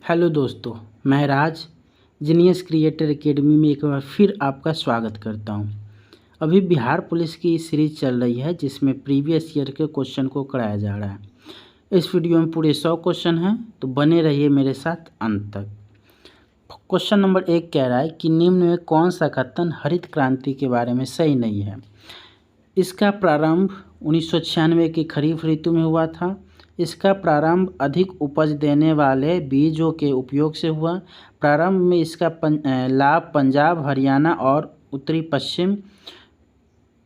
Hello दोस्तों, मैं राज genius creator academy में एक बार फिर आपका स्वागत करता हूं। अभी बिहार पुलिस की सीरीज चल रही है जिसमें प्रीवियस ईयर के क्वेश्चन को कराया जा रहा है। इस वीडियो में पूरे 100 क्वेश्चन हैं, तो बने रहिए मेरे साथ अंत तक। क्वेश्चन नंबर 1 कह रहा है कि निम्न में कौन सा कथन हरित क्रांति के बारे में सही नहीं है। इसका प्रारंभ 1996 की खरीफ ऋतु में हुआ था। इसका प्रारंभ अधिक उपज देने वाले बीजों के उपयोग से हुआ। प्रारंभ में इसका लाभ पंजाब, हरियाणा और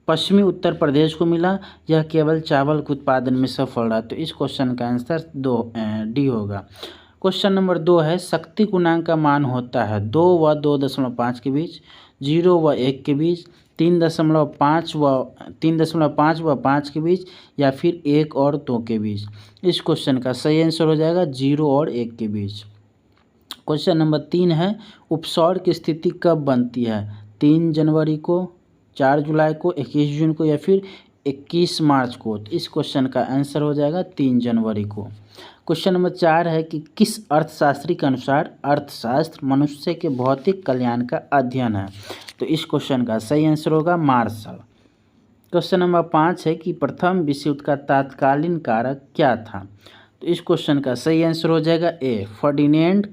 पश्चिमी उत्तर प्रदेश को मिला। यह केवल चावल के उत्पादन में सफल रहा। तो इस क्वेश्चन का आंसर डी होगा। क्वेश्चन नंबर 2 है, शक्ति गुणांक का मान होता है 2 व 2.5 के बीच, 0 व 1 के बीच, 3.5 व 5 के बीच, या फिर 1 और 2 के बीच। इस क्वेश्चन का सही आंसर हो जाएगा 0 और 1 के बीच। क्वेश्चन नंबर 3 है, उपसौर की स्थिति कब बनती है? 3 जनवरी को, 4 जुलाई को, 21 जून को, या फिर 21 मार्च को। तो इस क्वेश्चन का आंसर हो जाएगा 3 जनवरी को। क्वेश्चन नंबर 4 है कि किस अर्थशास्त्री के अनुसार अर्थशास्त्र मनुष्य के भौतिक कल्याण का अध्ययन है? तो इस क्वेश्चन का सही आंसर होगा मार्शल। क्वेश्चन नंबर 5 है कि प्रथम विश्व युद्ध का तात्कालीन कारक क्या था? तो इस क्वेश्चन का सही आंसर हो जाएगा ए, फर्डिनेंड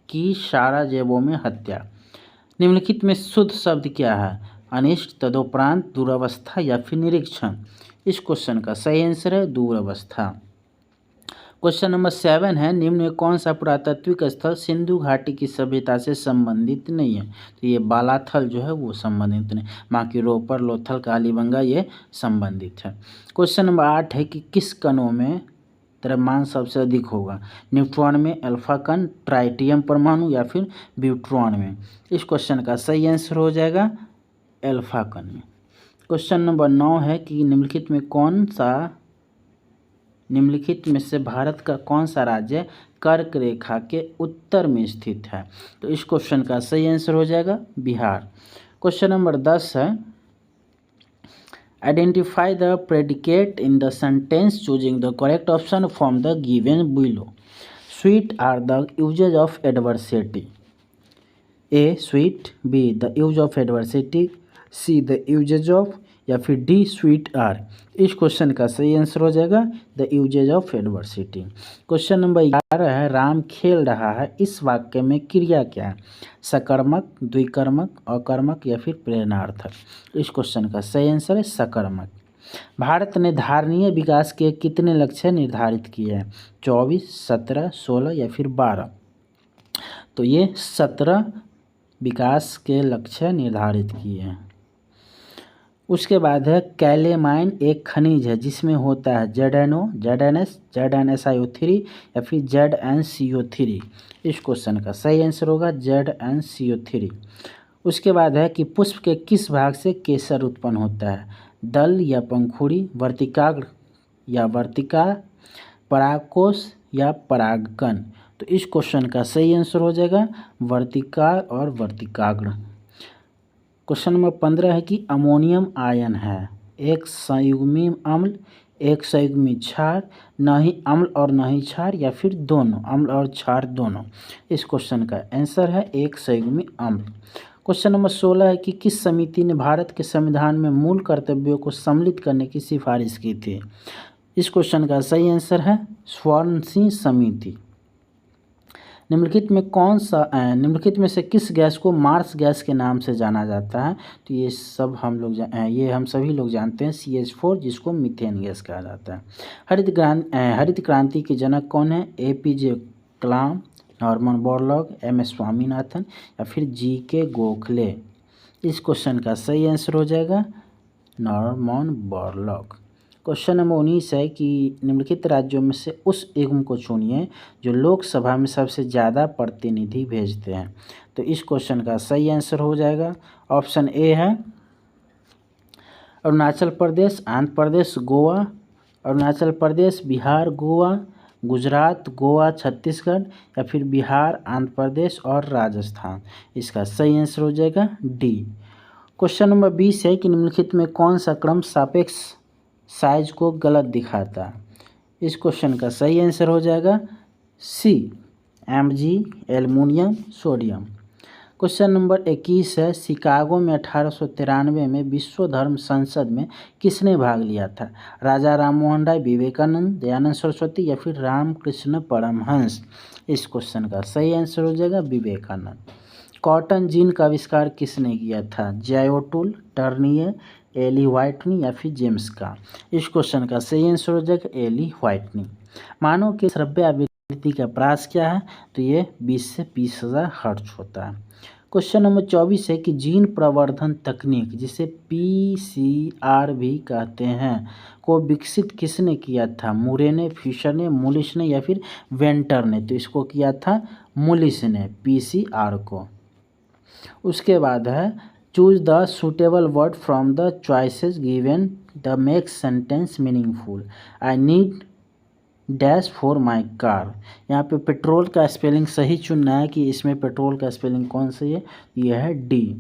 की साराजेवो में हत्या। निम्नलिखित में शुद्ध शब्द क्या है? अनिष्ट, तदोपरांत, दुरावस्था या फिर निरीक्षण। इस क्वेश्चन का सही आंसर है दुरावस्था। क्वेश्चन नंबर 7 है, निम्न में कौन सा पुरातात्विक स्थल सिंधु घाटी की सभ्यता से संबंधित नहीं है? तो ये बालाथल जो है वो संबंधित नहीं, बाकी रोपर, लोथल, कालीबंगा ये संबंधित है। क्वेश्चन नंबर 8 है कि किस कणों में द्रव्यमान सबसे अधिक होगा? न्यूट्रॉन में, अल्फा कण, ट्राइटियम परमाणु, या फिर न्यूट्रॉन में। इस क्वेश्चन का सही आंसर हो जाएगा अल्फा कण में। क्वेश्चन नंबर 9 है कि निम्नलिखित में से भारत का कौन सा राज्य कर्क रेखा के उत्तर में स्थित है? तो इस क्वेश्चन का सही आंसर हो जाएगा बिहार। क्वेश्चन नंबर 10 है, identify the predicate in the sentence choosing the correct option from the given below. Sweet are the uses of adversity. A sweet, B the use of adversity, C the uses of, या फिर D sweet are. इस question का सही answer हो जाएगा the uses of adversity. Question number 11 है, राम खेल रहा है, इस वाक्य में क्रिया क्या है? सकर्मक, द्विकर्मक, अकर्मक, या फिर प्रेरणार्थक। इस क्वेश्चन का सही आंसर है सकर्मक। भारत ने धारणीय विकास के कितने लक्ष्य निर्धारित किए हैं? 24, 17, 16, या फिर 12। तो ये 17 विकास के लक्ष्य निर्धारित किए हैं। उसके बाद है, कैलेमाइन एक खनिज है जिसमें होता है ZnO, ZnS, ZnSiO3, या फिर ZnCO3। इस क्वेश्चन का सही आंसर होगा ZnCO3। उसके बाद है कि पुष्प के किस भाग से केसर उत्पन्न होता है? दल या पंखुड़ी, वर्तिकाग्र या वर्तिका, परागकोश या परागकण। तो इस क्वेश्चन का सही आंसर हो जाएगा वर्तिका और वर्तिकाग्र। क्वेश्चन नंबर 15 है कि अमोनियम आयन है एक संयुग्मी अम्ल, एक संयुग्मी क्षार, न ही अम्ल और न ही क्षार, या फिर दोनों, अम्ल और क्षार दोनों। इस क्वेश्चन का आंसर है एक संयुग्मी अम्ल। क्वेश्चन नंबर 16 है कि किस समिति ने भारत के संविधान में मूल कर्तव्यों को सम्मिलित करने की सिफारिश की थी? इस क्वेश्चन का सही आंसर है स्वर्ण सिंह समिति। निम्नलिखित में से किस गैस को मार्स गैस के नाम से जाना जाता है? तो ये हम सभी लोग जानते हैं CH4, जिसको मीथेन गैस कहा जाता है। हरित क्रांति के जनक कौन है? APJ कलाम, नॉर्मन बोरलॉग, MS स्वामीनाथन, या फिर GK गोखले। इस क्वेश्चन का सही आंसर हो जाएगा नॉर्मन बोरलॉग। क्वेश्चन नंबर 19 है कि निम्नलिखित राज्यों में से उस युग्म को चुनिए जो लोकसभा में सबसे ज़्यादा प्रतिनिधि भेजते हैं। तो इस क्वेश्चन का सही आंसर हो जाएगा ऑप्शन ए है अरुणाचल प्रदेश, आंध्र प्रदेश, गोवा, अरुणाचल प्रदेश, बिहार, गोवा, गुजरात, गोवा, छत्तीसगढ़, या फिर बिहार, आंध्र प्रदेश और राजस्थान। इसका सही आंसर हो जाएगा डी। क्वेश्चन नंबर 20 है कि निम्नलिखित में कौन सा क्रम सापेक्ष साइज को गलत दिखाता है? इस क्वेश्चन का सही आंसर हो जाएगा सी, Mg aluminium sodium. Question number 21 है, शिकागो में 1893 में विश्व धर्म संसद में किसने भाग लिया था? राजा राममोहन राय, विवेकानंद, दयानंद सरस्वती या फिर रामकृष्ण परमहंस। इस क्वेश्चन का सही आंसर हो जाएगा विवेकानंद। कॉटन जीन का आविष्कार किसने किया था? जयोटुल, टर्नियर, एली व्हाइटनी या फिर जेम्स का। इस क्वेश्चन का सही आंसर हो जाएगा एली व्हाइटनी। मानव के श्रव्य आवृत्ति का प्रास क्या है? तो ये 20 से 20,000 हर्ट्ज होता है। क्वेश्चन नंबर 24 है कि जीन प्रवर्धन तकनीक, जिसे PCR भी कहते हैं, को विकसित किसने किया था? मुरे ने, फिशर ने, मुलिस ने या फिर वेंटर ने। तो इसको किया था मुलिस ने, PCR को। उसके बाद है, choose the suitable word from the choices given the make sentence meaningful. I need dash for my car. यहाँ पे पेट्रोल का स्पेलिंग सही चुनना है कि इसमें पेट्रोल का स्पेलिंग कौन सी है? यह है डी,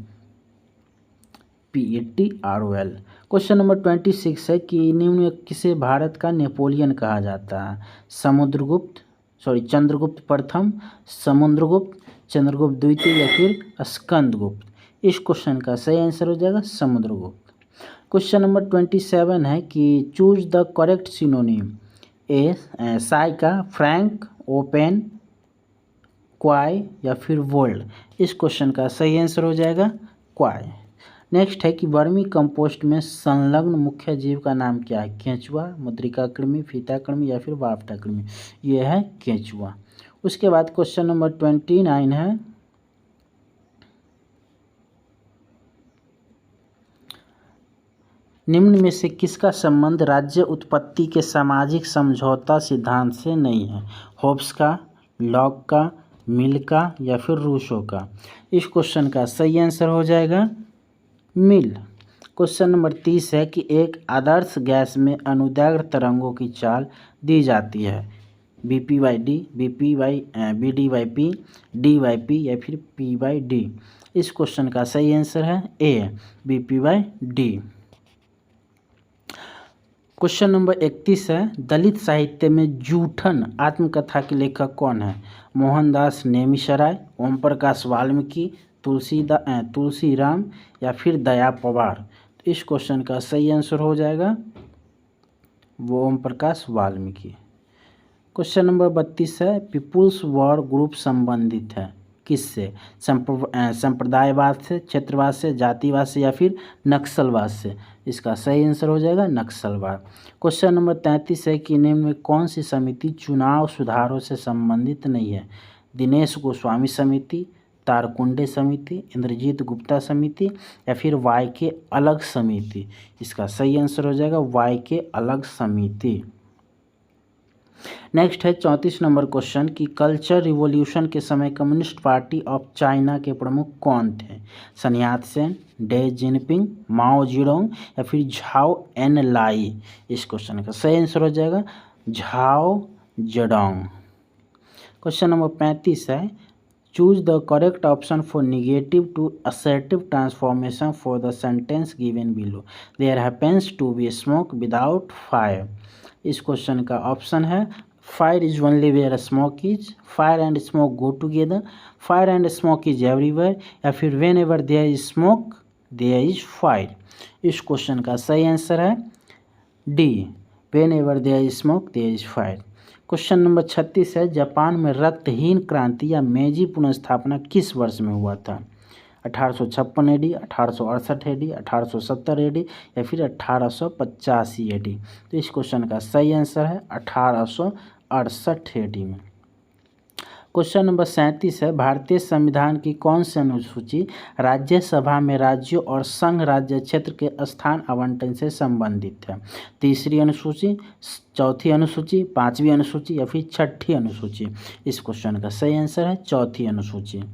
PETROL। क्वेश्चन नंबर 26 है कि निम्न में किसे भारत का नेपोलियन कहा जाता है? चंद्रगुप्त प्रथम, समुद्रगुप्त, चंद्रगुप्त द्वितीय या फिर स्कंदगुप्त। इस क्वेश्चन का सही आंसर हो जाएगा समुद्रगुप्त। क्वेश्चन नंबर 27 है कि choose the correct synonym. Sai का फ्रैंक, ओपन, क्वाई या फिर वोल्ड। इस क्वेश्चन का सही आंसर हो जाएगा क्वाई। नेक्स्ट है कि वर्मी कंपोस्ट में संलग्न मुख्य जीव का नाम क्या है? केंचुआ, मुद्रिकाकृमि, फीताकृमि या फिर वाफ्टाकृमि। यह है केंचुआ। उसके बाद क्वेश्चन नंबर 29 है, निम्न में से किसका संबंध राज्य उत्पत्ति के सामाजिक समझौता सिद्धांत से नहीं है? होब्स का, लॉक का, मिल का या फिर रूसो का। इस क्वेश्चन का सही आंसर हो जाएगा मिल। क्वेश्चन नंबर 30 है कि एक आदर्श गैस में अनुदैर्घ्य तरंगों की चाल दी जाती है। BP/D, BD/P, D/P या फिर P/D। इस क्वेश्चन का सही आंसर है ए, BP/D। क्वेश्चन नंबर 31 है, दलित साहित्य में जूठन आत्मकथा के लेखक कौन है? मोहनदास नेमिशराय, ओम प्रकाश वाल्मीकि, तुलसीराम या फिर दया पवार। तो इस क्वेश्चन का सही आंसर हो जाएगा वो ओम प्रकाश वाल्मीकि। क्वेश्चन नंबर 32 है, पीपुल्स वॉर ग्रुप संबंधित है किससे? संप्रदायवाद से, क्षेत्रवाद से, जातिवाद से या फिर नक्सलवाद से। इसका सही आंसर हो जाएगा नक्सलवाद। क्वेश्चन नंबर 33 है कि निम्न में कौन सी समिति चुनाव सुधारों से संबंधित नहीं है? दिनेश गोस्वामी समिति, तारकुंडे समिति, इंद्रजीत गुप्ता समिति या फिर वाई के अलग समिति। इसका सही आंसर हो जाएगा वाई के अलग समिति। नेक्स्ट है 34 नंबर क्वेश्चन कि कल्चर रिवॉल्यूशन के समय कम्युनिस्ट पार्टी ऑफ चाइना के प्रमुख कौन थे? सन यात सेन, डे जिनपिंग, माओ जेडोंग या फिर झाओ एनलाई। इस क्वेश्चन का सही आंसर हो जाएगा झाओ जेडोंग। क्वेश्चन नंबर 35 है, choose the correct option for negative to assertive transformation for the sentence given below. There happens to be smoke without fire. इस question का ऑप्शन है fire is only where smoke is, fire and smoke go together, fire and smoke is everywhere या फिर whenever there is smoke there is fire. इस question का सही answer है D, whenever there is smoke there is fire. Question number 36 है, Japan में रक्तहीन क्रांति या मेजी पुनर्स्थापना किस वर्ष में हुआ था? 1856 AD, 1868 AD, 1870 AD या फिर 1885 AD। तो इस क्वेश्चन का सही आंसर है 1868 AD में। क्वेश्चन नंबर 37 है, भारतीय संविधान की कौन सी अनुसूची राज्यसभा में राज्यों और संघ राज्य क्षेत्र के स्थान आवंटन से संबंधित है? तीसरी अनुसूची, चौथी अनुसूची, पांचवी अनुसूची या फिर छठी अनुसूची। इस क्वेश्चन का सही आंसर है चौथी अनुसूची।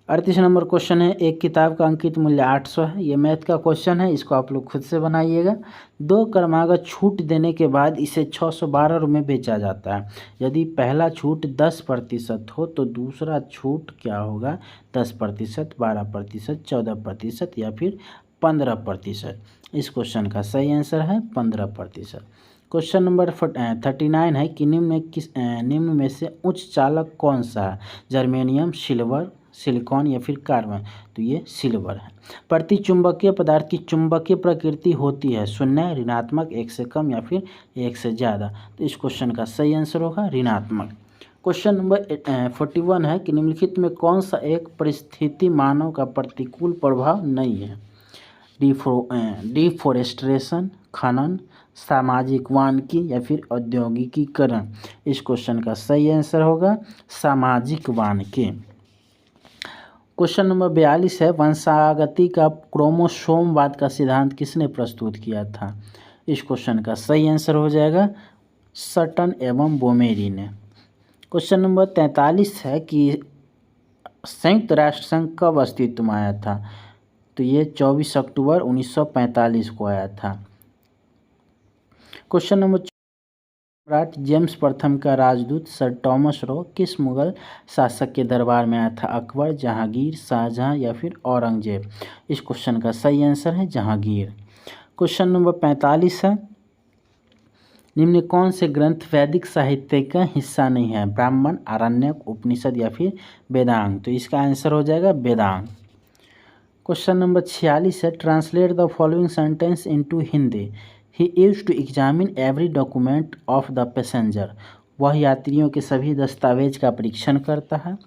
38 नंबर क्वेश्चन है, एक किताब का अंकित मूल्य 800 है। ये मैथ का क्वेश्चन है, इसको आप लोग खुद से बनाइएगा। 2 क्रमागत छूट देने के बाद इसे 612 रुपये में बेचा जाता है। यदि पहला छूट 10% हो तो दूसरा छूट क्या होगा? 10%, 12%, 14% या फिर 15%। इस क्वेश्चन का सही आंसर है 15%। क्वेश्चन नंबर 39 है कि निम्न में से उच्च चालक कौन सा है? जर्मेनियम, सिल्वर, सिलिकॉन या फिर कार्बन? तो ये सिल्वर है। प्रतिचुंबकीय पदार्थ की चुंबकीय प्रकृति होती है शून्य, ऋणात्मक, एक से कम या फिर एक से ज़्यादा? तो इस क्वेश्चन का सही आंसर होगा ऋणात्मक। क्वेश्चन नंबर 41 है कि निम्नलिखित में कौन सा एक परिस्थिति मानव का प्रतिकूल प्रभाव नहीं है? डिफोरेस्ट्रेशन, खनन, सामाजिक वानिकी या फिर औद्योगिकीकरण? इस क्वेश्चन का सही आंसर होगा सामाजिक वानिकी। क्वेश्चन नंबर 42 है वंशागति का क्रोमोसोमवाद का सिद्धांत किसने प्रस्तुत किया था? इस क्वेश्चन का सही आंसर हो जाएगा सटन एवं बोमेरी ने। क्वेश्चन नंबर 43 है कि संयुक्त राष्ट्र संघ कब अस्तित्व में आया था? तो ये 24 अक्टूबर 1945 को आया था। क्वेश्चन नंबर सम्राट जेम्स प्रथम का राजदूत सर टॉमस रो किस मुगल शासक के दरबार में आया था? अकबर, जहांगीर, शाहजहां या फिर औरंगजेब? इस क्वेश्चन का सही आंसर है जहांगीर। क्वेश्चन नंबर 45 है निम्न कौन से ग्रंथ वैदिक साहित्य का हिस्सा नहीं है? ब्राह्मण, आरण्यक, उपनिषद या फिर वेदांग? तो इसका आंसर हो जाएगा वेदांग। क्वेश्चन नंबर 46 है translate the following sentence into Hindi. He used to examine every document of the passenger. वह यात्रियों के सभी दस्तावेज का परीक्षण करता है।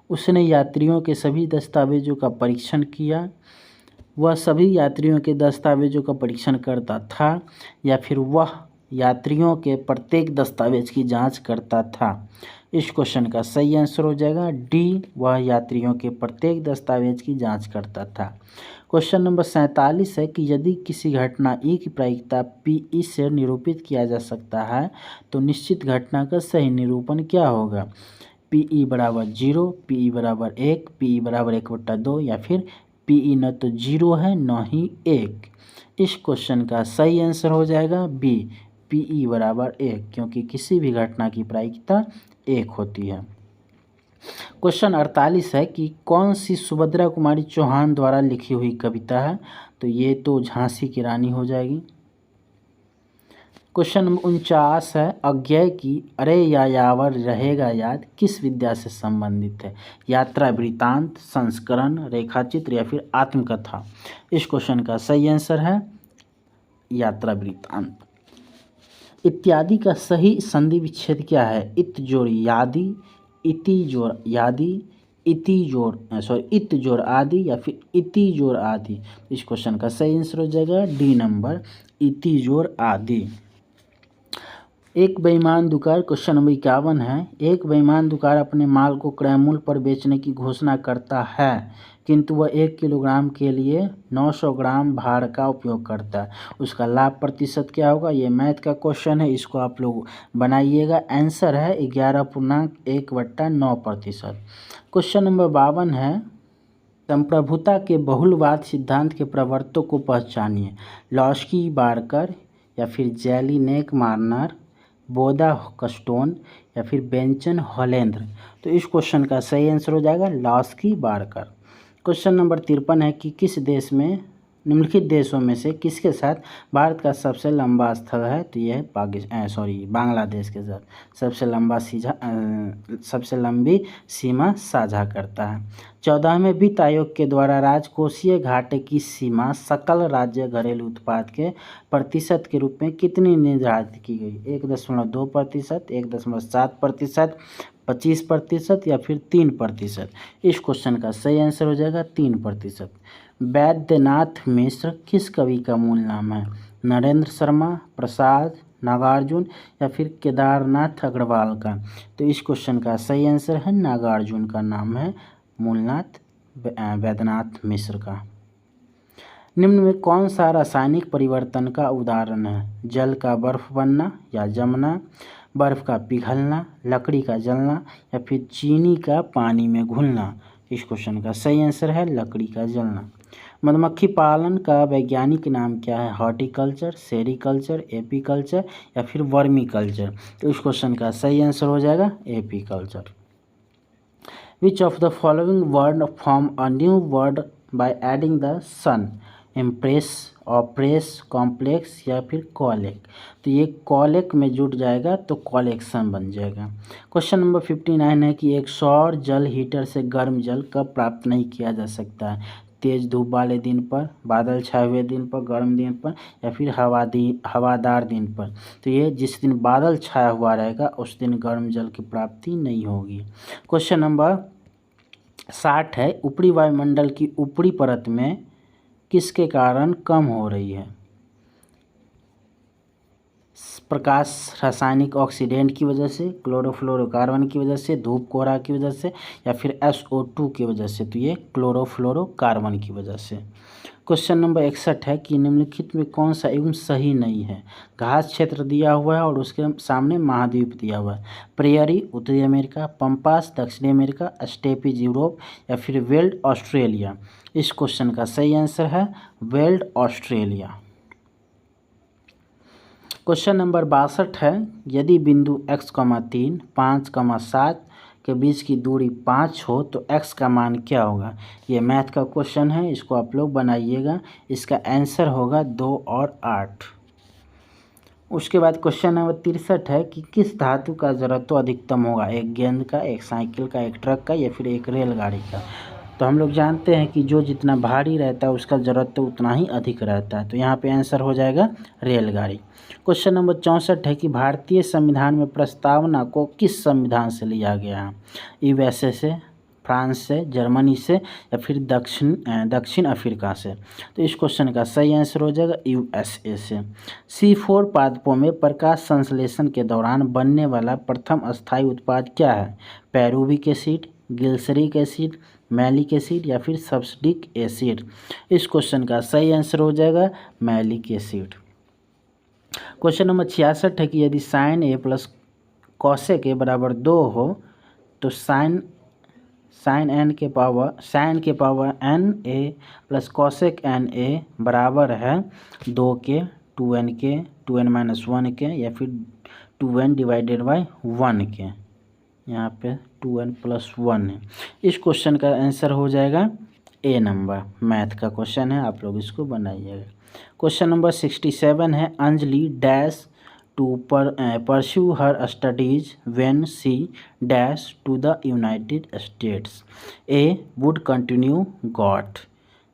उसने यात्रियों के सभी दस्तावेजों का परीक्षण किया। वह सभी यात्रियों के दस्तावेजों का परीक्षण करता था या फिर वह यात्रियों के प्रत्येक दस्तावेज की जांच करता था? इस क्वेश्चन का सही आंसर हो जाएगा डी, वह यात्रियों के प्रत्येक दस्तावेज की जांच करता था। क्वेश्चन नंबर 47 है कि यदि किसी घटना ई की प्रायिकता पी से निरूपित किया जा सकता है तो निश्चित घटना का सही निरूपण क्या होगा? पी बराबर 0, पी बराबर 1, पी बराबर 1/2 या फिर पी न तो 0 है न ही 1? इस क्वेश्चन का सही आंसर हो जाएगा बी, पी बराबर 1, क्योंकि किसी भी घटना की प्रायिकता 1 होती है। क्वेश्चन 48 है कि कौन सी सुभद्रा कुमारी चौहान द्वारा लिखी हुई कविता है? तो ये तो झांसी की रानी हो जाएगी। क्वेश्चन नंबर 49 है अज्ञेय की अरे या यावर रहेगा याद किस विद्या से संबंधित है? यात्रा वृत्तांत, संस्करण, रेखाचित्र या फिर आत्मकथा? इस क्वेश्चन का सही आंसर है यात्रा वृत्तांत। इत्यादि का सही संधि विच्छेद क्या है? इत जोड़ यादि, इति जोड़ यादि, इत जोड़ आदि या फिर इति जोड़ आदि? इस क्वेश्चन का सही आंसर हो जाएगा डी नंबर, इति जोड़ आदि। एक बेईमान दुकान क्वेश्चन नंबर 51 है एक बेईमान दुकान अपने माल को क्रय मूल्य पर बेचने की घोषणा करता है किंतु वह 1 किलोग्राम के लिए 900 ग्राम भार का उपयोग करता है। उसका लाभ प्रतिशत क्या होगा? ये मैथ का क्वेश्चन है, इसको आप लोग बनाइएगा। आंसर है 11.1/9%। क्वेश्चन नंबर 52 है संप्रभुता के बहुलवाद सिद्धांत के प्रवर्तक को पहचानिए। लॉस्की बार्कर या फिर जेलिनेक मार्नर, बोदा कस्टोन या फिर बेंचन हॉलेंद्र? तो इस क्वेश्चन का सही आंसर हो जाएगा लॉस्की बार्कर। क्वेश्चन नंबर 53 है कि किस देश में निम्नलिखित देशों में से किसके साथ भारत का सबसे लंबा स्थल है? तो यह है बांग्लादेश के साथ सबसे लंबी सीमा साझा करता है। 14वें वित्त आयोग के द्वारा राजकोषीय घाटे की सीमा सकल राज्य घरेलू उत्पाद के प्रतिशत के रूप में कितनी निर्धारित की गई? 1.2%, 1.7%, 25% या फिर 3%? इस क्वेश्चन का सही आंसर हो जाएगा 3%। वैद्यनाथ मिश्र किस कवि का मूल नाम है? नरेंद्र शर्मा, प्रसाद, नागार्जुन या फिर केदारनाथ अग्रवाल का? तो इस क्वेश्चन का सही आंसर है नागार्जुन का नाम है मूलनाथ वैद्यनाथ मिश्र का। निम्न में कौन सा रासायनिक परिवर्तन का उदाहरण है? जल का बर्फ बनना या जमना, बर्फ का पिघलना, लकड़ी का जलना या फिर चीनी का पानी में घुलना? इस क्वेश्चन का सही आंसर है लकड़ी का जलना। मधुमक्खी पालन का वैज्ञानिक नाम क्या है? हॉर्टिकल्चर, सेरिकल्चर, एपीकल्चर या फिर वर्मीकल्चर? तो इस क्वेश्चन का सही आंसर हो जाएगा apiculture. Which of the following word form a new word by adding the sun? Impress, oppress, complex या फिर कॉलेक। तो ये कॉलेक में जुट जाएगा तो कॉलेक्शन बन जाएगा। क्वेश्चन नंबर 59 है कि एक सौर जल हीटर से गर्म जल कब प्राप्त नहीं किया जा सकता है? तेज धूप वाले दिन पर, बादल छाए हुए दिन पर, गर्म दिन पर या फिर हवादार दिन पर। तो ये जिस दिन बादल छाया हुआ रहेगा उस दिन गर्म जल की प्राप्ति नहीं होगी। क्वेश्चन नंबर 60 है ऊपरी वायुमंडल की ऊपरी परत में किसके कारण कम हो रही है? प्रकाश रासायनिक ऑक्सीडेंट की वजह से, क्लोरोफ्लोरोकार्बन की वजह से, धूप कोहरा की वजह से या फिर SO2 की वजह से। तो ये क्लोरोफ्लोरोकार्बन की वजह से। क्वेश्चन नंबर 61 है कि निम्नलिखित में कौन सा युग्म सही नहीं है? घास क्षेत्र दिया हुआ है और उसके सामने महाद्वीप दिया हुआ है। प्रेयरी उत्तरी अमेरिका, पंपास दक्षिणी अमेरिका, स्टेपीज यूरोप या फिर वेल्ड ऑस्ट्रेलिया। इस क्वेश्चन का सही आंसर है वेल्ड ऑस्ट्रेलिया। क्वेश्चन नंबर 62 है यदि बिंदु x, 3, 5, 7 के बीच की दूरी 5 हो तो x का मान क्या होगा? ये मैथ का क्वेश्चन है, इसको आप लोग बनाइएगा। इसका आंसर होगा 2 और 8। उसके बाद क्वेश्चन नंबर 63 है कि किस धातु का जड़त्व अधिकतम होगा? एक गेंद का, एक साइकिल का, एक ट्रक का या फिर एक रेलगाड़ी का। तो हम लोग जानते हैं कि जो जितना भारी रहता है उसका जड़त्व उतना ही अधिक रहता है। तो यहाँ पे आंसर हो जाएगा रेलगाड़ी। क्वेश्चन नंबर 64 है कि भारतीय संविधान में प्रस्तावना को किस संविधान से लिया गया है? USA से, फ्रांस से, जर्मनी से या फिर दक्षिण अफ्रीका से। तो इस क्वेश्चन का सही आंसर हो जाएगा USA से। C4 पादपों में प्रकाश संश्लेषण के दौरान बनने वाला प्रथम स्थायी उत्पाद क्या है? पैरुविक एसिड, गिल्सरिक एसिड, मैलिक एसिड या फिर सब्सिडिक एसिड। इस क्वेश्चन का सही आंसर हो जाएगा मैलिक एसिड। क्वेश्चन नंबर 66 है कि यदि sine A plus cosec A बराबर 2 हो तो साइन n के power n A plus cosec n A बराबर है 2 के, 2n के, 2n माइनस 1 के या फिर 2n डिवाइडेड बाई 1 के। यहाँ पे 2n प्लस 1 है। इस क्वेश्चन का आंसर हो जाएगा A नंबर। मैथ का क्वेश्चन है, आप लोग इसको बनाइएगा। क्वेश्चन नंबर 67 है Anjali dash to pursue her studies when she dash to the United States. A would continue got,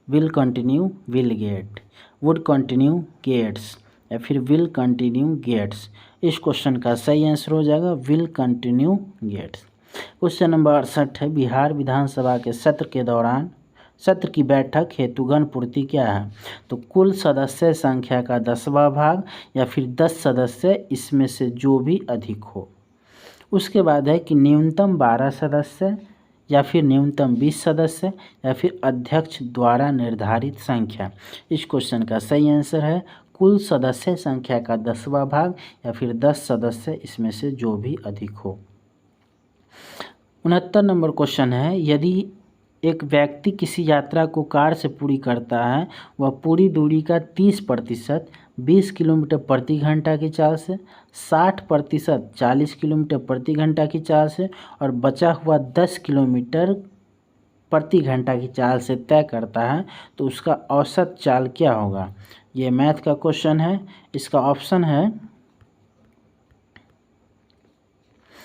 will continue will get, would continue gets या फिर विल कंटिन्यू गेट्स। इस क्वेश्चन का सही आंसर हो जाएगा will continue gets. Question number 68 है बिहार विधानसभा के सत्र की बैठक हेतु गण पूर्ति क्या है? तो कुल सदस्य संख्या का 10वां भाग या फिर 10 सदस्य इसमें से जो भी अधिक हो। उसके बाद है कि न्यूनतम 12 सदस्य या फिर न्यूनतम 20 सदस्य या फिर अध्यक्ष द्वारा निर्धारित संख्या। इस क्वेश्चन का सही आंसर है कुल सदस्य संख्या का 10वां भाग या फिर 10 सदस्य इसमें से जो भी अधिक हो। 69 नंबर क्वेश्चन है यदि एक व्यक्ति किसी यात्रा को कार से पूरी करता है, वह पूरी दूरी का 30% 20 किलोमीटर प्रति घंटा की चाल से, 60% 40 किलोमीटर प्रति घंटा की चाल से और बचा हुआ 10 किलोमीटर प्रति घंटा की चाल से तय करता है, तो उसका औसत चाल क्या होगा? ये मैथ का क्वेश्चन है। इसका ऑप्शन है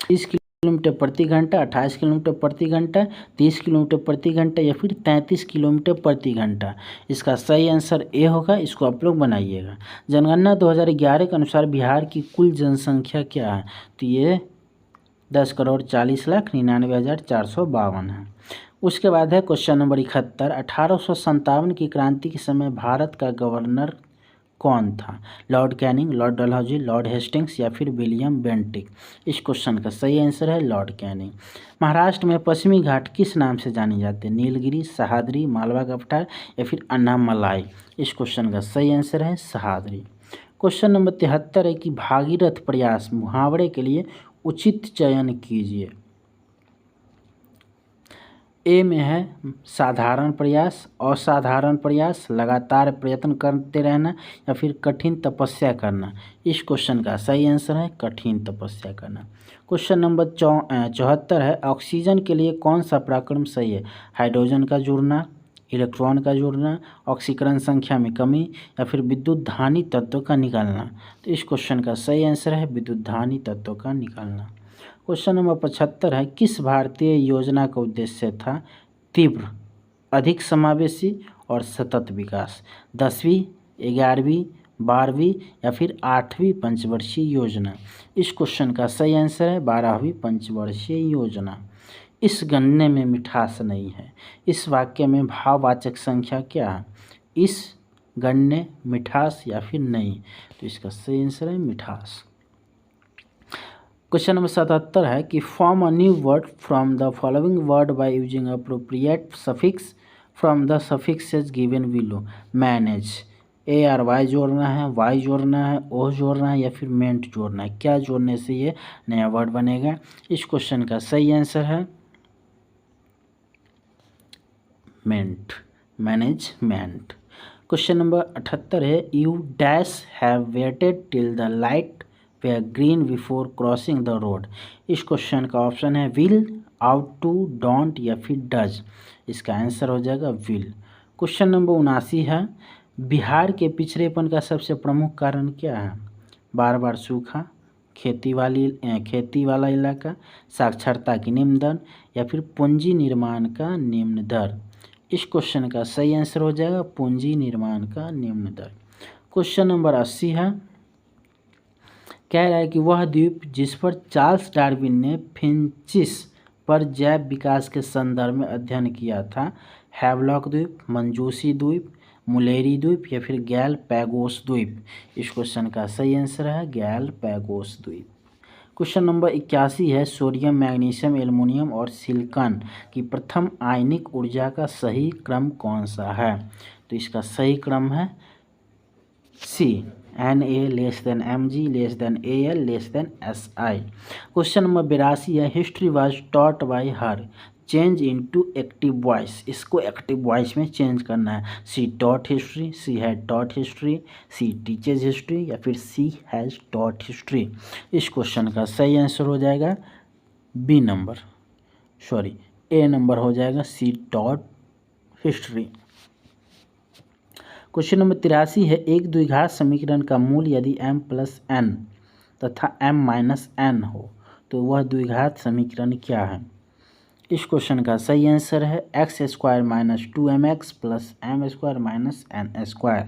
30 किलोमीटर प्रति घंटा, 28 किलोमीटर प्रति घंटा, 30 किलोमीटर प्रति घंटा या फिर 33 किलोमीटर प्रति घंटा। इसका सही आंसर ए होगा। इसको आप लोग बनाइएगा। जनगणना 2011 के अनुसार बिहार की कुल जनसंख्या क्या है? तो ये 10,40,99,452 है। उसके बाद है क्वेश्चन नंबर 71 1857 की क्रांति के समय भारत का गवर्नर कौन था? Lord Canning, Lord Dalhousie, Lord Hastings या फिर विलियम बेंटिक। इस क्वेश्चन का सही आंसर है लॉर्ड कैनिंग। महाराष्ट्र में पश्चिमी घाट किस नाम से जाने जाते हैं? नीलगिरी, सह्याद्री, मालवा का पठार या फिर अन्नामलाई। इस क्वेश्चन का सही आंसर है सह्याद्री। क्वेश्चन नंबर 73 है कि भागीरथ प्रयास मुहावरे के लिए उचित चयन कीजिए। ए में है साधारण प्रयास, असाधारण प्रयास, लगातार प्रयत्न करते रहना या फिर कठिन तपस्या करना। इस क्वेश्चन का सही आंसर है कठिन तपस्या करना। क्वेश्चन नंबर 74 है ऑक्सीजन के लिए कौन सा प्रक्रम सही है? हाइड्रोजन का जुड़ना, इलेक्ट्रॉन का जोड़ना, ऑक्सीकरण संख्या में कमी या फिर विद्युत धानी तत्व का निकालना। तो इस क्वेश्चन का सही आंसर है विद्युत धानी तत्व का निकालना। क्वेश्चन नंबर 75 है, किस भारतीय योजना का उद्देश्य था तीव्र, अधिक समावेशी और सतत विकास? 10वीं, 11वीं, 12वीं या फिर 8वीं पंचवर्षीय योजना? इस क्वेश्चन का सही आंसर है 12वीं पंचवर्षीय योजना। इस गन्ने में मिठास नहीं है, इस वाक्य में भाववाचक संख्या क्या है? इस गन्ने, मिठास या फिर नहीं? तो इसका सही आंसर है मिठास। क्वेश्चन नंबर 77 है कि form a new word from the following word by using appropriate suffix from the suffixes given below. Manage, A R Y जोड़ना है, वाई जोड़ना है, ओ जोड़ना है या फिर मेंट जोड़ना है? क्या जोड़ने से ये नया वर्ड बनेगा? इस क्वेश्चन का सही आंसर है मेंट, मैनेजमेंट। क्वेश्चन नंबर 78 है, you dash have waited till the light were green before crossing the road? इस क्वेश्चन का ऑप्शन है विल, आउट टू, डोंट या फिर डज? इसका आंसर हो जाएगा विल। क्वेश्चन नंबर 79 है, बिहार के पिछड़ेपन का सबसे प्रमुख कारण क्या है? बार बार सूखा, खेती वाला इलाका, साक्षरता की निम्न दर या फिर पूंजी निर्माण का निम्न दर? इस क्वेश्चन का सही आंसर हो जाएगा पूंजी निर्माण का निम्न दर। क्वेश्चन नंबर 80 है, कह रहा है कि वह द्वीप जिस पर चार्ल्स डार्विन ने फिंचिस पर जैव विकास के संदर्भ में अध्ययन किया था, हैवलॉक द्वीप, मंजूसी द्वीप, मुलेरी द्वीप या फिर गैलपैगोस द्वीप? इस क्वेश्चन का सही आंसर है गैलपैगोस द्वीप। क्वेश्चन नंबर 81 है, सोडियम, मैग्नीशियम, एल्युमिनियम और सिलिकॉन की प्रथम आयनिक ऊर्जा का सही क्रम कौन सा है? तो इसका सही क्रम है C, Na less than Mg less than Al less than Si। Question number 82 है, history was taught by her, change into active voice. इसको एक्टिव वॉइस में चेंज करना है। She taught history, she had taught history, she teaches history या फिर she has taught history? इस question का सही आंसर हो जाएगा B number, sorry A number हो जाएगा, she taught history. Question number 83 है, एक द्विघात समीकरण का मूल यदि m प्लस n तथा m माइनस n हो तो वह द्विघात समीकरण क्या है? इस क्वेश्चन का सही आंसर है x square minus 2mx plus m square minus n square.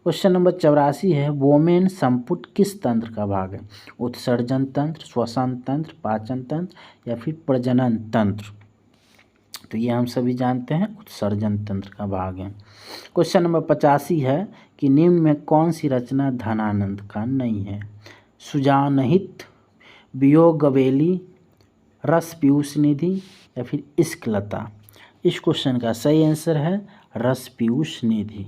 Question number 84 है, वोमेन संपुट किस तंत्र का भाग है? उत्सर्जन तंत्र, श्वसन तंत्र, पाचन तंत्र या फिर प्रजनन तंत्र? तो ये हम सभी जानते हैं उत्सर्जन तंत्र का भाग है। क्वेश्चन नंबर 85 है कि निम्न में कौन सी रचना धनानंद का नहीं है? सुजानहित, वियोगवेली, रस पीयूष निधि या फिर इश्कलता? इस क्वेश्चन का सही आंसर है रस पीयूष निधि।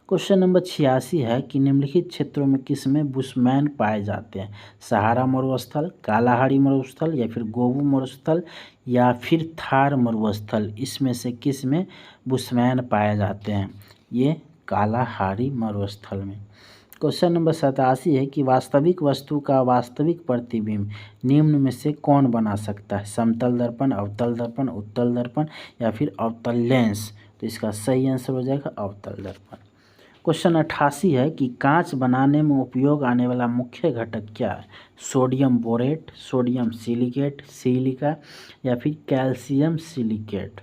क्वेश्चन नंबर 86 है कि निम्नलिखित क्षेत्रों में किस में बुशमैन पाए जाते हैं? सहारा मरुस्थल, कालाहारी मरुस्थल या फिर गोबू मरुस्थल या फिर थार मरुस्थल? इसमें से किस में बुशमैन पाए जाते हैं? ये कालाहारी मरुस्थल में। क्वेश्चन नंबर 87 है कि वास्तविक वस्तु का वास्तविक प्रतिबिंब निम्न में से कौन बना सकता है? समतल दर्पण, अवतल दर्पण, उत्तल दर्पण या फिर अवतल लेंस? तो इसका सही आंसर हो जाएगा अवतल दर्पण। क्वेश्चन 88 है कि कांच बनाने में उपयोग आने वाला मुख्य घटक क्या है? Sodium borate, sodium silicate, silica या फिर कैल्शियम सिलिकेट?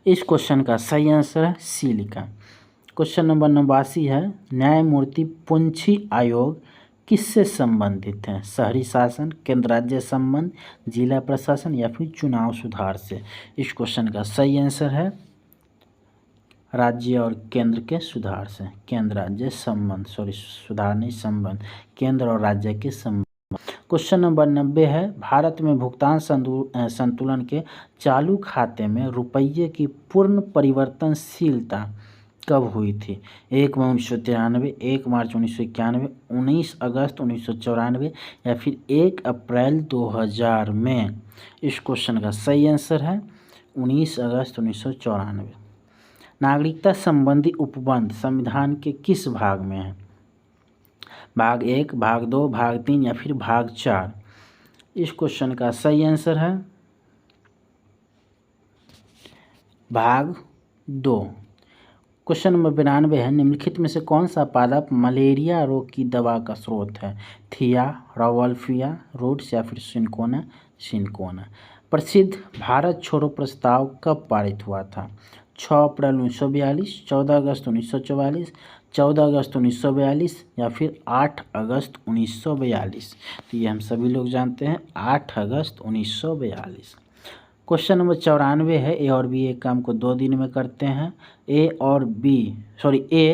इस क्वेश्चन का सही आंसर है सिलिका। क्वेश्चन नंबर 89 है, न्यायमूर्ति पुंछी आयोग किससे संबंधित है? शहरी शासन, केंद्र राज्य संबंध, जिला प्रशासन या फिर चुनाव सुधार से? इस क्वेश्चन का सही आंसर है राज्य और केंद्र के सुधार से, केंद्र राज्य संबंध, सॉरी सुधार नहीं संबंध, केंद्र और राज्य के संबंध। क्वेश्चन नंबर 90 है, भारत में भुगतान संतुलन के चालू खाते में रुपये की पूर्ण परिवर्तनशीलता कब हुई थी? 1 मई 1993, 1 मार्च 1991, 19 अगस्त 1994 या फिर 1 अप्रैल 2000 में? इस क्वेश्चन का सही आंसर है 19 अगस्त 1994। नागरिकता संबंधी उपबंध संविधान के किस भाग में है? भाग 1, भाग 2, भाग 3 या फिर भाग 4? इस क्वेश्चन का सही आंसर है भाग 2। क्वेश्चन नंबर 92 है, निम्नलिखित में से कौन सा पादप मलेरिया रोग की दवा का स्रोत है? थिया, रावल्फिया, रूट्स या फिर सिंकोना? सिंकोना। प्रसिद्ध भारत छोड़ो प्रस्ताव कब पारित हुआ था? 6 अप्रैल 1942, 14 अगस्त 1944, 14 अगस्त 1942 या फिर 8 अगस्त 1942? तो ये हम सभी लोग जानते हैं 8 अगस्त 1942। क्वेश्चन नंबर 94 है, ए और बी एक काम को 2 दिन में करते हैं। ए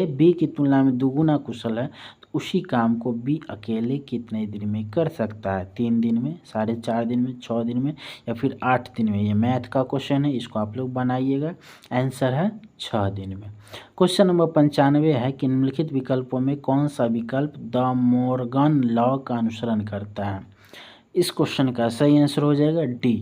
बी की तुलना में दुगुना कुशल है, तो उसी काम को बी अकेले कितने दिन में कर सकता है? 3 दिन में, 4.5 दिन में, 6 दिन में या फिर 8 दिन में? ये मैथ का क्वेश्चन है, इसको आप लोग बनाइएगा। आंसर है 6 दिन में। क्वेश्चन नंबर 95 है कि निम्नलिखित विकल्पों में कौन सा विकल्प द मोर्गन लॉ का अनुसरण करता है? इस क्वेश्चन का सही आंसर हो जाएगा डी।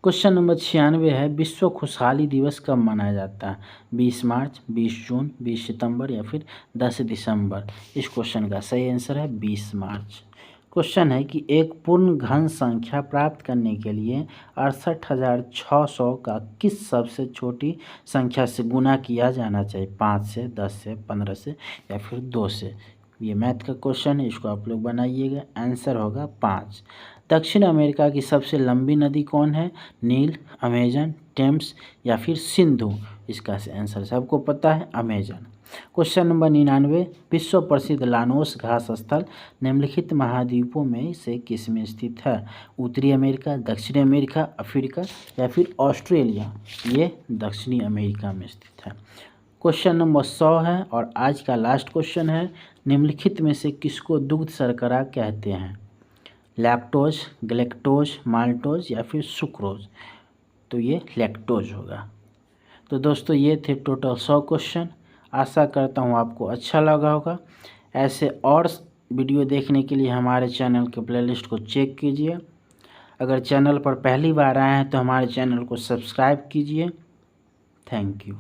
क्वेश्चन नंबर 96 है, विश्व खुशहाली दिवस कब मनाया जाता है? 20 मार्च, 20 जून, 20 सितंबर या फिर 10 दिसंबर? इस क्वेश्चन का सही आंसर है 20 मार्च। क्वेश्चन है कि एक पूर्ण घन संख्या प्राप्त करने के लिए 68,600 का किस सबसे छोटी संख्या से गुना किया जाना चाहिए? 5 से, 10 से, 15 से या फिर 2 से? ये मैथ का क्वेश्चन है, इसको आप लोग बनाइएगा। आंसर होगा 5। दक्षिण अमेरिका की सबसे लंबी नदी कौन है? नील, अमेजन, टेम्स या फिर सिंधु? इसका आंसर सबको पता है, अमेजन। क्वेश्चन नंबर 99, विश्व प्रसिद्ध लानोस घास स्थल निम्नलिखित महाद्वीपों में से किस में स्थित है? उत्तरी अमेरिका, दक्षिणी अमेरिका, अफ्रीका या फिर ऑस्ट्रेलिया? ये दक्षिणी अमेरिका में स्थित है। क्वेश्चन नंबर 100 है और आज का लास्ट क्वेश्चन है, निम्नलिखित में से किसको दुग्ध शर्करा कहते हैं? लैक्टोज, ग्लैक्टोज, माल्टोज या फिर सुक्रोज? तो ये लैक्टोज होगा। तो दोस्तों ये थे टोटल 100 क्वेश्चन। आशा करता हूँ आपको अच्छा लगा होगा। ऐसे और वीडियो देखने के लिए हमारे चैनल के प्लेलिस्ट को चेक कीजिए। अगर चैनल पर पहली बार आए हैं तो हमारे चैनल को सब्सक्राइब कीजिए। Thank you.